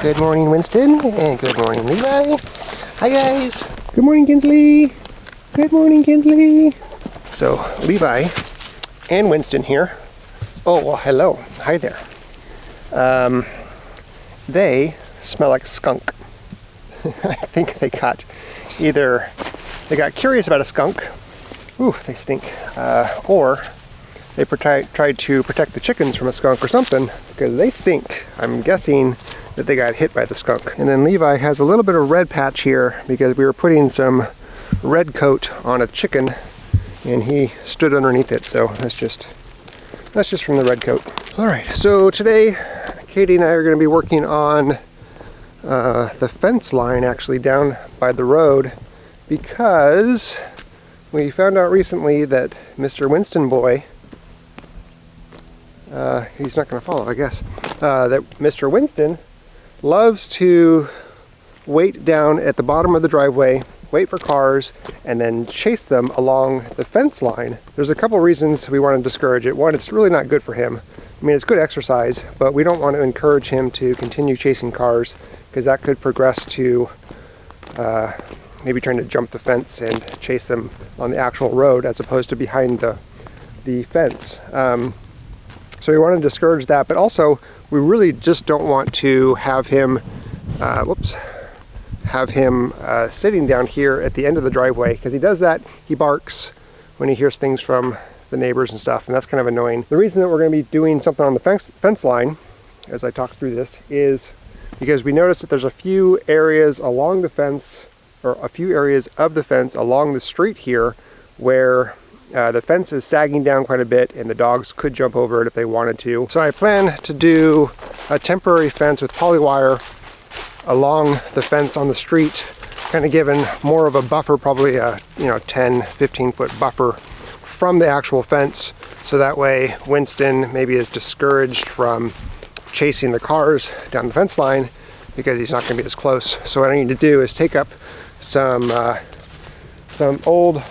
Good morning, Winston, and good morning, Levi. Hi, guys. Good morning, Kinsley. Good morning, Kinsley. So, Levi and Winston here. Oh, well, hello. Hi there. They smell like skunk. I think they got curious about a skunk. Ooh, they stink. Or they tried to protect the chickens from a skunk or something, because they stink. I'm guessing that they got hit by the skunk. And then Levi has a little bit of red patch here because we were putting some red coat on a chicken and he stood underneath it. So that's just from the red coat. All right, so today Katie and I are going to be working on the fence line actually down by the road, because we found out recently that Mr. Winston boy, he's not going to follow, I guess, that Mr. Winston loves to wait down at the bottom of the driveway, wait for cars, and then chase them along the fence line. There's a couple reasons we want to discourage it. One, it's really not good for him. I mean, it's good exercise, but we don't want to encourage him to continue chasing cars, because that could progress to maybe trying to jump the fence and chase them on the actual road as opposed to behind the fence. So we want to discourage that, but also we really just don't want to have him sitting down here at the end of the driveway, because he does that. He barks when he hears things from the neighbors and stuff, and that's kind of annoying. The reason that we're going to be doing something on the fence line, as I talk through this, is because we noticed that there's a few areas along the fence, or a few areas of the fence along the street here, where the fence is sagging down quite a bit and the dogs could jump over it if they wanted to. So I plan to do a temporary fence with polywire along the fence on the street, kind of giving more of a buffer, probably a 10-15 foot buffer from the actual fence, so that way Winston maybe is discouraged from chasing the cars down the fence line because he's not going to be as close. So what I need to do is take up an old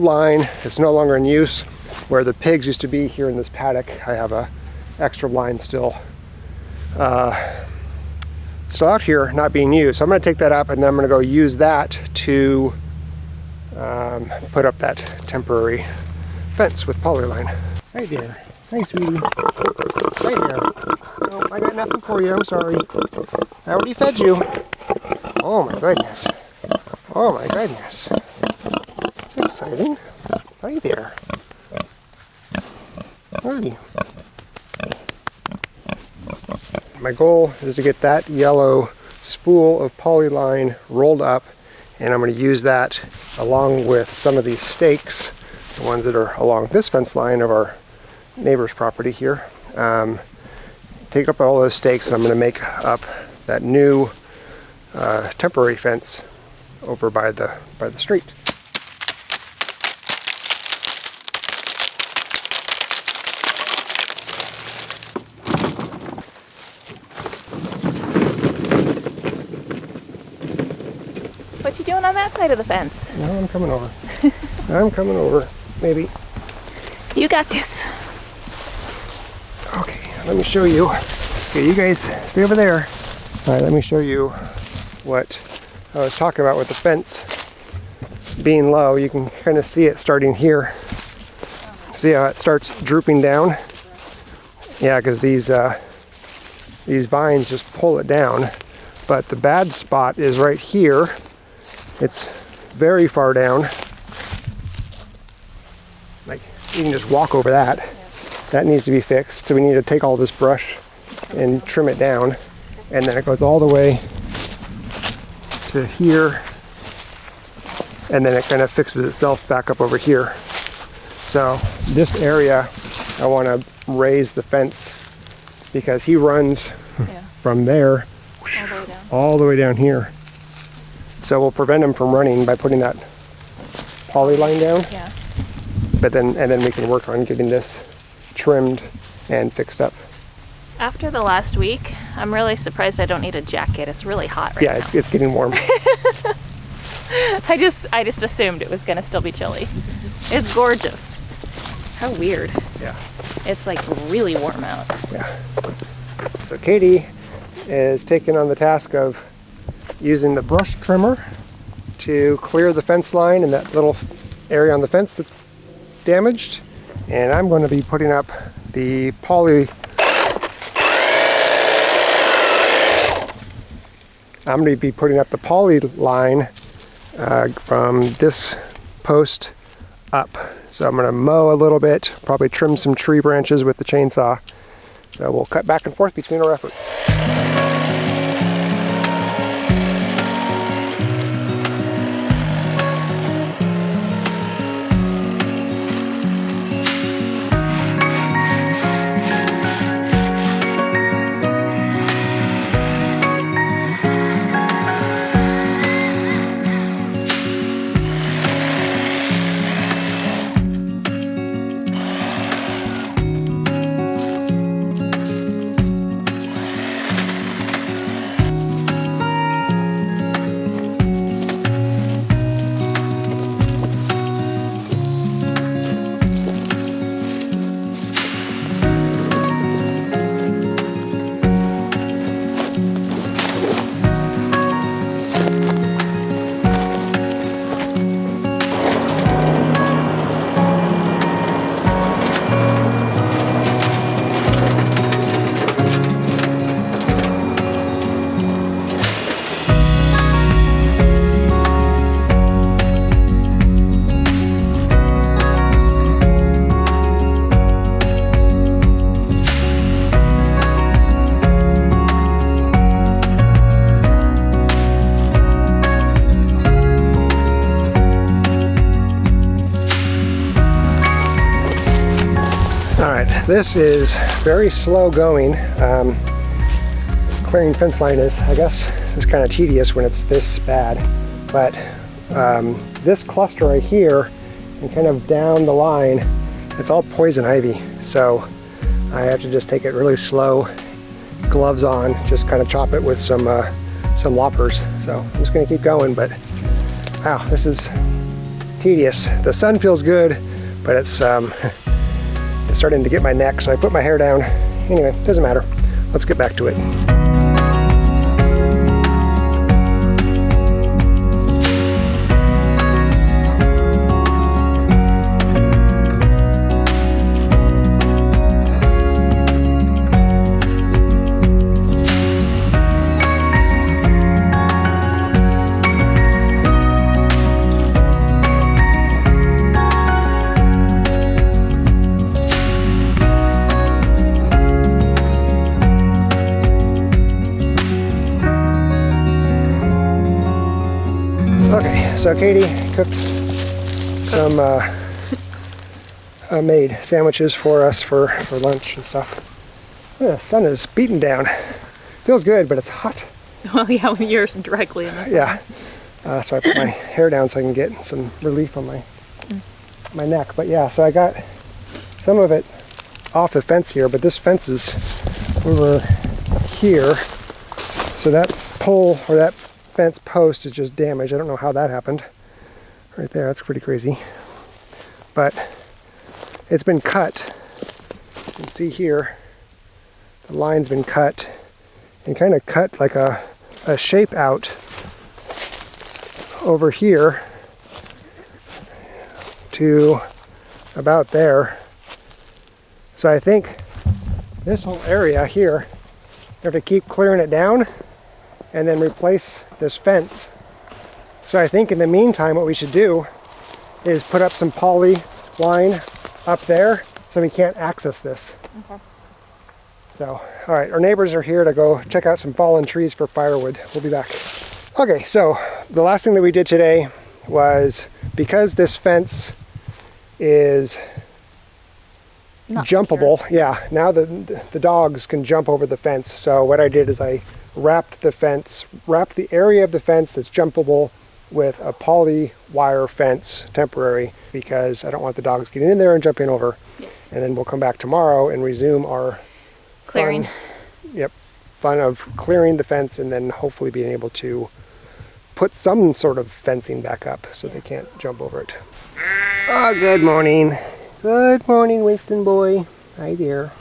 line that's no longer in use, where the pigs used to be here in this paddock. I have a extra line still out here not being used. So I'm going to take that up, and then I'm going to go use that to put up that temporary fence with polyline. Hi there. Hi, sweetie. Hi there. Oh, I got nothing for you. I'm sorry. I already fed you. Oh my goodness. Oh my goodness. That's exciting. Hi there. Hi. My goal is to get that yellow spool of polyline rolled up, and I'm going to use that along with some of these stakes, the ones that are along this fence line of our neighbor's property here. Take up all those stakes, and I'm going to make up that new temporary fence over by the street. What you doing on that side of the fence? No, I'm coming over. I'm coming over, maybe. You got this. Okay, let me show you. Okay, you guys stay over there. All right, let me show you what I was talking about with the fence being low. You can kind of see it starting here. See how it starts drooping down? Yeah, because these vines just pull it down. But the bad spot is right here. It's very far down. Like, you can just walk over that. That needs to be fixed. So we need to take all this brush and trim it down. And then it goes all the way to here. And then it kind of fixes itself back up over here. So this area, I want to raise the fence because he runs from there all the way down here. So we'll prevent him from running by putting that poly line down. Yeah. But then we can work on getting this trimmed and fixed up. After the last week, I'm really surprised I don't need a jacket. It's really hot right now. Yeah, it's getting warm. I just assumed it was gonna still be chilly. It's gorgeous. How weird. Yeah. It's like really warm out. Yeah. So Katie is taking on the task of using the brush trimmer to clear the fence line and that little area on the fence that's damaged. And I'm going to be putting up the poly line from this post up. So I'm going to mow a little bit, probably trim some tree branches with the chainsaw. So we'll cut back and forth between our efforts. This is very slow going. Clearing fence line is, I guess, is kind of tedious when it's this bad. But this cluster right here and kind of down the line, it's all poison ivy. So I have to just take it really slow, gloves on, just kind of chop it with some loppers. So I'm just gonna keep going, but wow, this is tedious. The sun feels good, but it's starting to get my neck, so I put my hair down. Anyway, doesn't matter. Let's get back to it. Okay, so Katie cooked some made sandwiches for us for lunch and stuff. Yeah, the sun is beating down. Feels good, but it's hot. Well, yeah, when you're directly in the sun. Yeah, so I put my hair down so I can get some relief on my neck. But yeah, so I got some of it off the fence here, but this fence is over here. So that pole or that fence post is just damaged. I don't know how that happened. Right there, that's pretty crazy. But it's been cut. You can see here, the line's been cut and kind of cut like a shape out over here to about there. So I think this whole area here, you have to keep clearing it down and then replace this fence. So I think in the meantime what we should do is put up some poly line up there so we can't access this. Okay. So, all right, our neighbors are here to go check out some fallen trees for firewood. We'll be back. Okay, so the last thing that we did today was, because this fence is not jumpable, secure. Yeah, now the dogs can jump over the fence. So what I did is I wrapped the area of the fence that's jumpable with a poly wire fence, temporary, because I don't want the dogs getting in there and jumping over. Yes. And then we'll come back tomorrow and resume our clearing. Fun of clearing the fence and then hopefully being able to put some sort of fencing back up so they can't jump over it. Oh, good morning. Good morning, Winston boy. Hi there.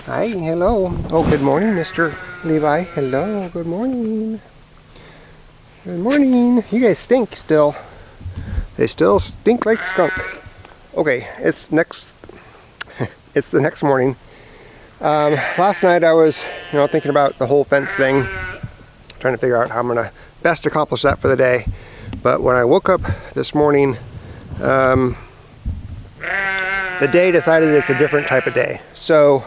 Hi, hello. Oh, good morning, Mr. Levi, hello, good morning. Good morning. You guys stink still. They still stink like skunk. Okay, it's the next morning. Last night I was, thinking about the whole fence thing, trying to figure out how I'm gonna best accomplish that for the day. But when I woke up this morning, the day decided it's a different type of day. So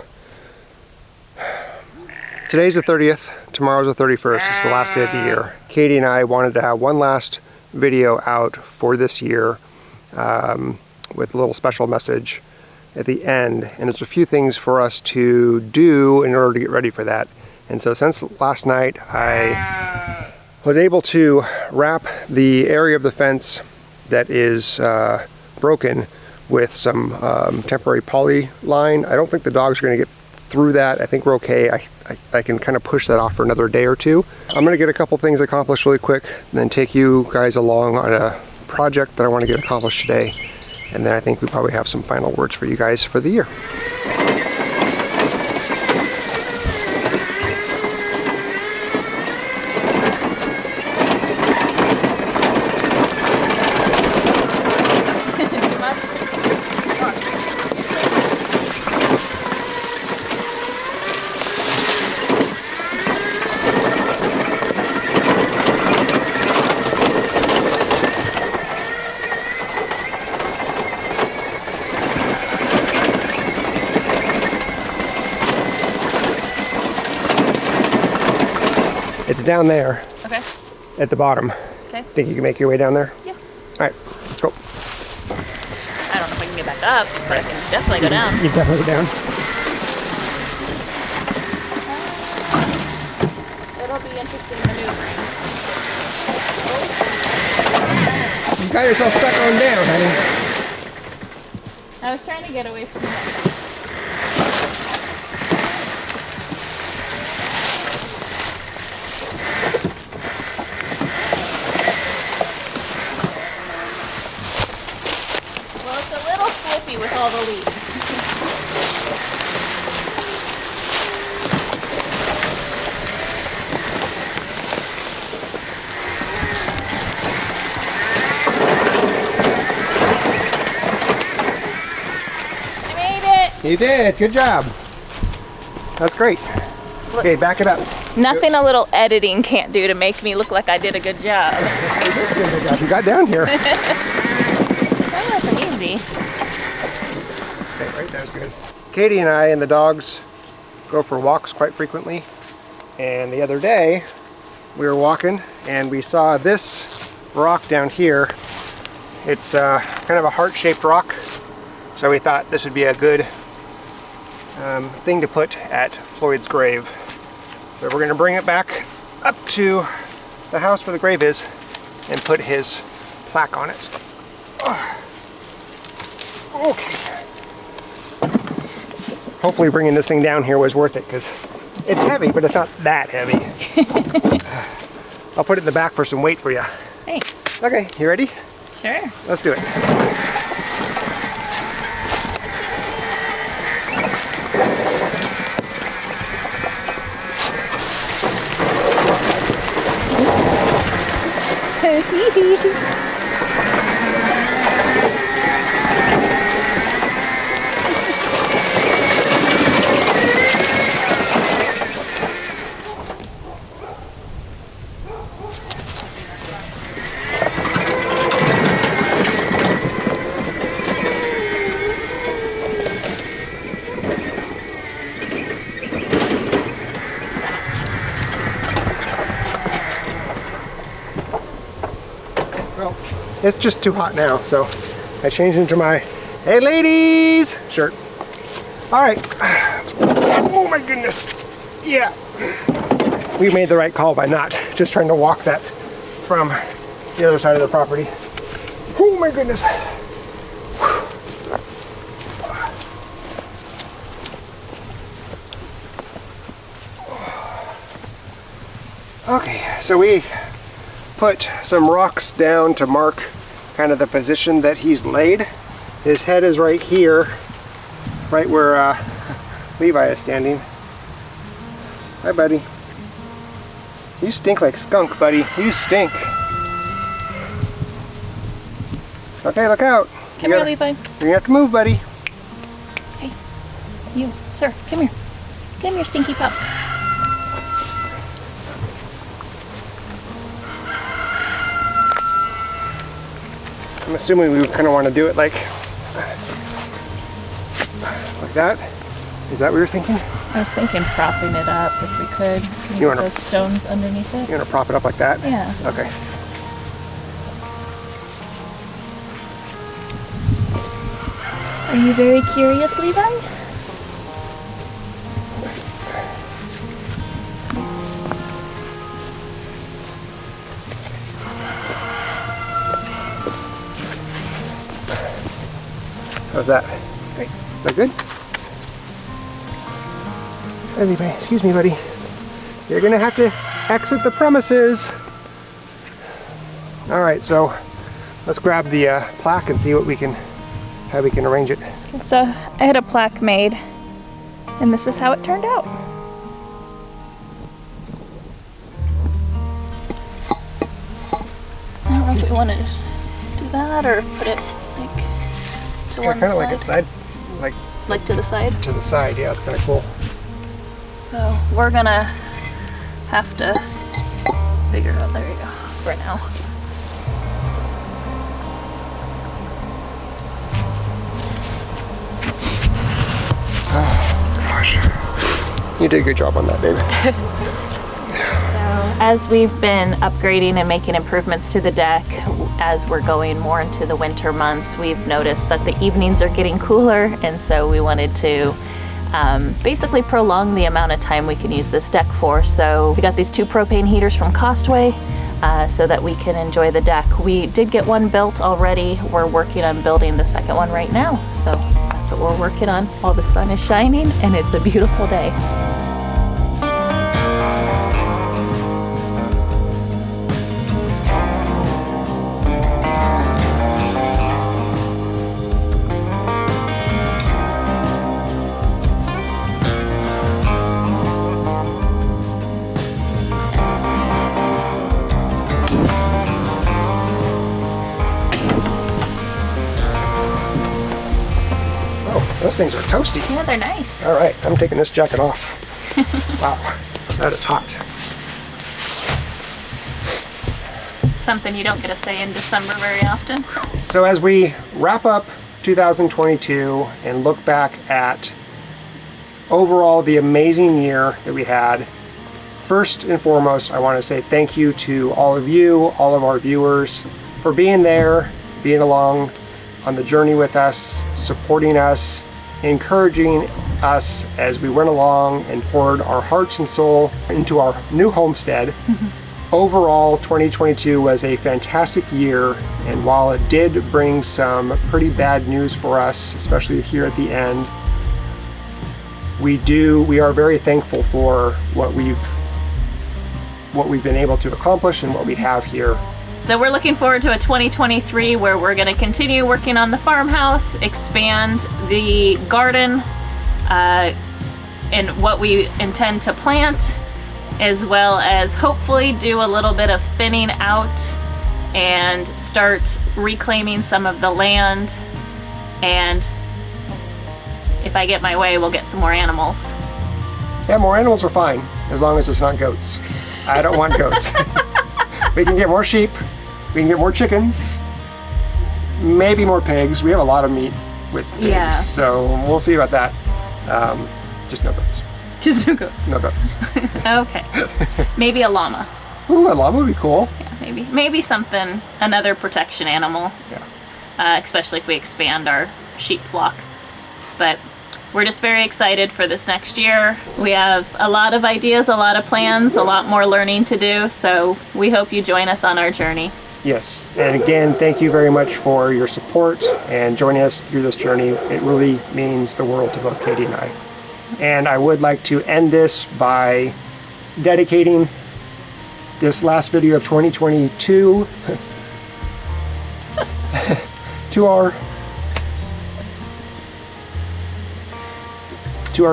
today's the 30th, tomorrow's the 31st, it's the last day of the year. Katie and I wanted to have one last video out for this year with a little special message at the end. And there's a few things for us to do in order to get ready for that. And so since last night, I was able to wrap the area of the fence that is broken with some temporary poly line. I don't think the dogs are going to get through that. I think we're okay. I can kind of push that off for another day or two. I'm going to get a couple things accomplished really quick and then take you guys along on a project that I want to get accomplished today. And then I think we probably have some final words for you guys for the year. It's down there. Okay. At the bottom. Okay. Think you can make your way down there? Yeah. Alright, let's go. I don't know if I can get back up, but I can definitely go down. You definitely go down. It'll be interesting maneuvering. You got yourself stuck on down, honey. I was trying to get away from that. With all the leaves. I made it! You did, good job. That's great. Okay, back it up. Nothing a little editing can't do to make me look like I did a good job. You did do a good job. You got down here. That wasn't easy. Okay, right, that was good. Katie and I and the dogs go for walks quite frequently. And the other day, we were walking and we saw this rock down here. It's kind of a heart-shaped rock. So we thought this would be a good thing to put at Floyd's grave. So we're going to bring it back up to the house where the grave is and put his plaque on it. Okay. Hopefully bringing this thing down here was worth it because it's heavy, but it's not that heavy. I'll put it in the back for some weight for you. Thanks. Okay, you ready? Sure. Let's do it. Well, it's just too hot now, so I changed into my "Hey ladies" shirt. All right. Oh my goodness. Yeah. We made the right call by not just trying to walk that from the other side of the property. Oh my goodness. Okay, so we put some rocks down to mark kind of the position that he's laid. His head is right here, right where Levi is standing. Hi, buddy. You stink like skunk, buddy. You stink. Okay, look out. Come here, Levi. You're gonna have to move, buddy. Hey, you, sir, come here. Come here, stinky pup. I'm assuming we kind of want to do it like that. Is that what you're thinking? I was thinking propping it up if we could. Can you put those stones underneath it? You want to prop it up like that? Yeah. Okay. Are you very curious, Levi? How's that? Great. Is that good? Anyway, excuse me, buddy. You're gonna have to exit the premises. All right, so let's grab the plaque and see what how we can arrange it. So I had a plaque made, and this is how it turned out. I don't know if we want to do that or put it like to one Kind of side. like a side, Like to the side. to the side. Yeah, it's kind of cool. So we're gonna have to figure out. There you go. For now. Gosh, you did a good job on that, babe. As we've been upgrading and making improvements to the deck, as we're going more into the winter months, we've noticed that the evenings are getting cooler, and so we wanted to basically prolong the amount of time we can use this deck for. So we got these 2 propane heaters from Costway so that we can enjoy the deck. We did get one built already. We're working on building the second one right now. So that's what we're working on while the sun is shining, and it's a beautiful day. Those things are toasty. Yeah, they're nice. All right, I'm taking this jacket off. Wow, that is hot. Something you don't get to say in December very often. So as we wrap up 2022 and look back at overall the amazing year that we had, first and foremost, I want to say thank you to all of you, all of our viewers, for being there, being along on the journey with us, supporting us, encouraging us as we went along and poured our hearts and soul into our new homestead. Overall, 2022 was a fantastic year, and while it did bring some pretty bad news for us, especially here at the end, we are very thankful for what we've been able to accomplish and what we have here. So we're looking forward to a 2023 where we're going to continue working on the farmhouse, expand the garden, and what we intend to plant, as well as hopefully do a little bit of thinning out and start reclaiming some of the land. And if I get my way, we'll get some more animals. Yeah, more animals are fine, as long as it's not goats. I don't want goats. We can get more sheep, we can get more chickens, maybe more pigs. We have a lot of meat with pigs, so we'll see about that. Just no goats. Just no goats. No goats. Okay. Maybe a llama. Ooh, a llama would be cool. Yeah, maybe something, another protection animal. Yeah. Especially if we expand our sheep flock. But we're just very excited for this next year. We have a lot of ideas, a lot of plans, a lot more learning to do, so we hope you join us on our journey. Yes, and again, thank you very much for your support and joining us through this journey. It really means the world to both Katie and I. And I would like to end this by dedicating this last video of 2022 to our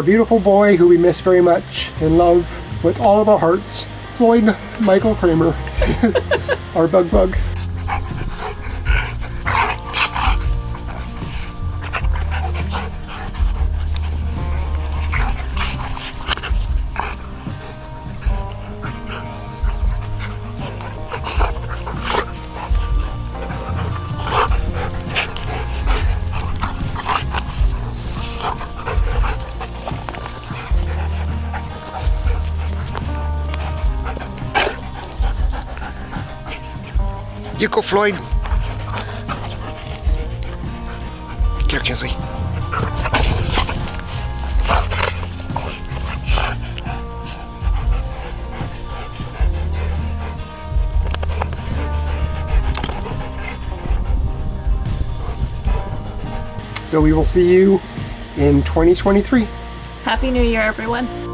beautiful boy who we miss very much and love with all of our hearts, Floyd Michael Kraemer, our bug. You go, Floyd. Here, Kinsley. So we will see you in 2023. Happy New Year, everyone.